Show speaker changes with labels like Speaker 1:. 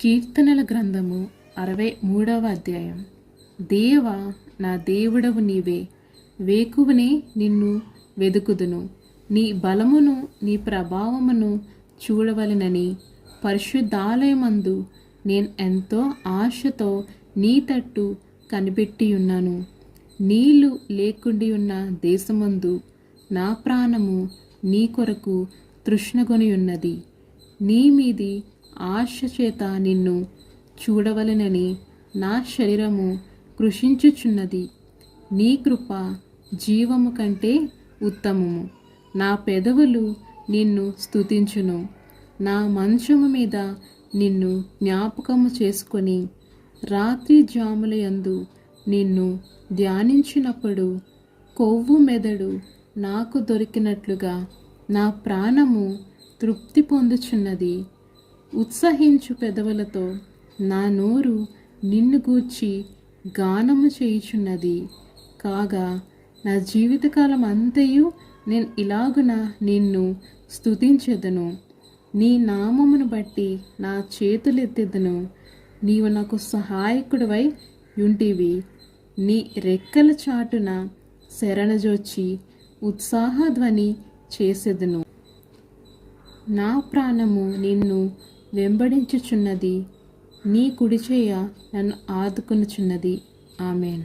Speaker 1: కీర్తనల గ్రంథము 63వ అధ్యాయం. దేవా, నా దేవుడవు నీవే, వేకువనే నిన్ను వెదుకుదును. నీ బలమును నీ ప్రభావమును చూడవలెనని పరిశుద్ధాలయమందు నేను ఎంతో ఆశతో నీ తట్టు కనిపెట్టియున్నాను. నీళ్లు లేకుండి ఉన్న దేశమందు నా ప్రాణము నీ కొరకు తృష్ణగొనియున్నది. నీ మీది ఆశ చేత నిన్ను చూడవలెనని నా శరీరము కృషించుచున్నది. నీ కృప జీవము కంటే ఉత్తమము. నా పెదవులు నిన్ను స్తుతించును. నా మంచము మీద నిన్ను జ్ఞాపకము చేసుకొని రాత్రి జాములయందు నిన్ను ధ్యానించినప్పుడు కొవ్వు మెదడు నాకు దొరికినట్లుగా నా ప్రాణము తృప్తి పొందుచున్నది. ఉత్సహించు పెదవులతో నా నోరు నిన్ను గూర్చి గానము చేయుచున్నది. కాగా నా జీవితకాలం అంతయు నేను ఇలాగున నిన్ను స్తుతించెదను. నీ నామమును బట్టి నా చేతులెత్తెదను. నీవు నాకు సహాయకుడివై యుంటివి. నీ రెక్కల చాటున శరణజొచ్చి ఉత్సాహధ్వని చేసెదను. నా ప్రాణము నిన్ను వెంబడించుచున్నది. నీ కుడిచేయ నన్ను ఆదుకొనుచున్నది. ఆమెన్.